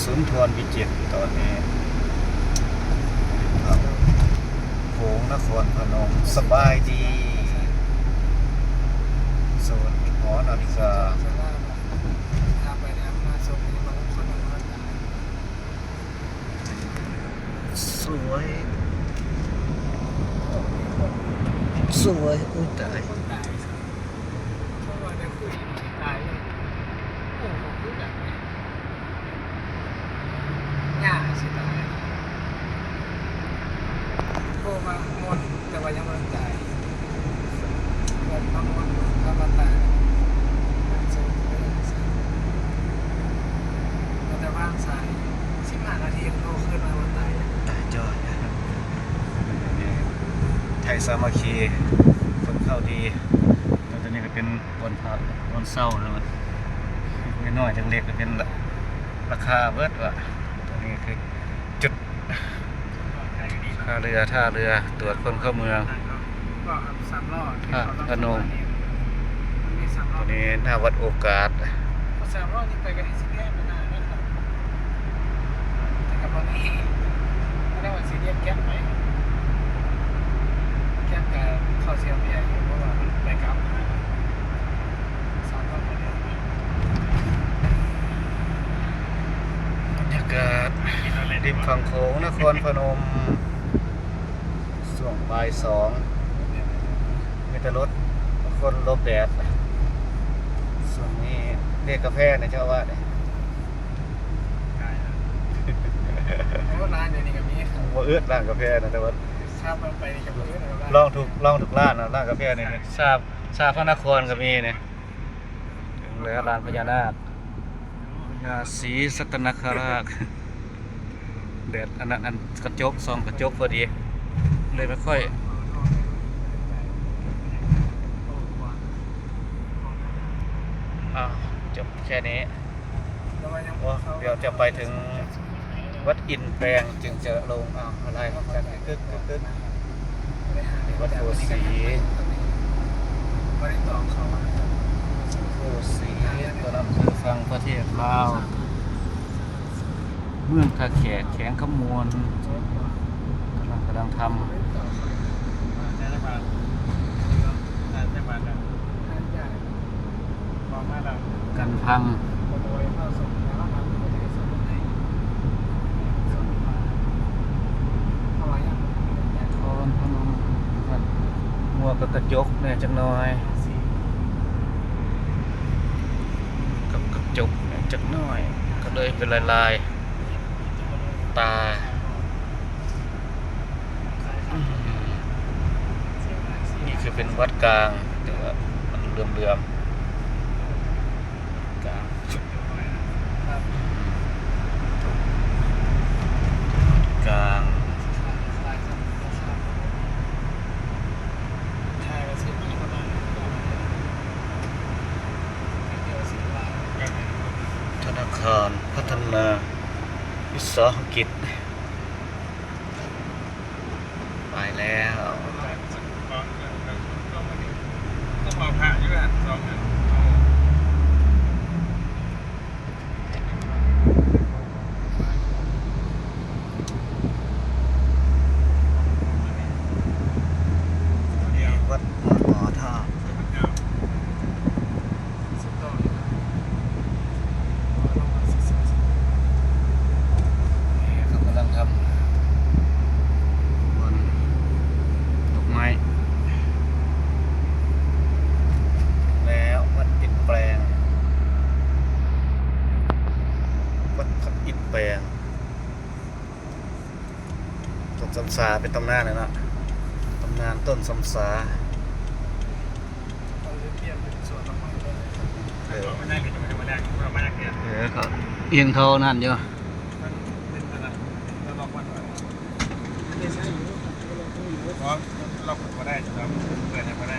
สุนทรวิจิตรตอนนี้โขงนครพนมสบายดีโซนหอนาฬิกาสวยสวยอุ้ยตายแต่ว่ายังไม่ตายแบบบางวันก็มาตายมันจะว่างสาย15 นาทีโตขึ้นมาวันตายจอดไทยสามัคคีคนเข้าดีแล้วตอนนี้ก็เป็นวันพักวันเศร้าแล้วมันไม่น้อยจังเล็กก็เป็นราคาเบิดว่ะตอนนี้คือจุดท่าเรือตรวจคนเข้าเมืองก็3 รอบพนมตอนนี้หน้าวัดโอกาส3 รอบนี่ไปกันที่ซีเรียสมานานแล้วครับแต่กับวันนี้ไม่ได้ว่าซีเรียสแก๊ปไหมแก๊ปกับข้าวเสียไม่ใหญ่เพราะว่าไปกลับ3 รอบเดียวบรรยากาศริมฝั่งโขงนครพนมช่วงบ่าย 2มีแต่รถคนหลบแดดส่วนนี้เรียกกาแฟนะเจ้าว่าเนี่ยเพราะว่านานอย่างนี้กับนี้ว่าเอื้อร้านกาแฟนะแต่ว่าทราบไปกับเอื้อลองถูกร้านนะร้านกาแฟเนี่ยทราบพระนครก็มีเนี่ยถึงแล้วร้านพญานาคพญาศรีสัตนคราชแดดอันกระจกส่องกระจกพอดีเลยไม่ค่อยจบแค่นี้เดี๋ยวจะไปถึงวัดอินแปลงจึงจะลงอะไรกันกึกวัดโพสีตัวนั้นคือฟังประเทศลาวเมืองคาแขกแข็งขมวนกำลังทำกันพังคอนพนมมัวกับกระจกเนี่ยจังน้อยกับกระจกเนี่ยจังน้อยก็เลยเป็นลายตานี่คือเป็นวัดกลางแต่ว่ามันเลื่อมกลางธนาคารพัฒนาวิสาหกิจไปแล้วต้องมาผ่าอยู่อ่ะ2 เดือนวัดหอท่าเขากำลังทำบนดอกไม้แล้ววัดอินแปลงวัดอินแปลงต้นสำสาเป็นตำนานเลยนะตำนานต้นสำสาเขาเอียงเขานั่นเยอะเราเปิดมาได้จะเปิดให้มาได้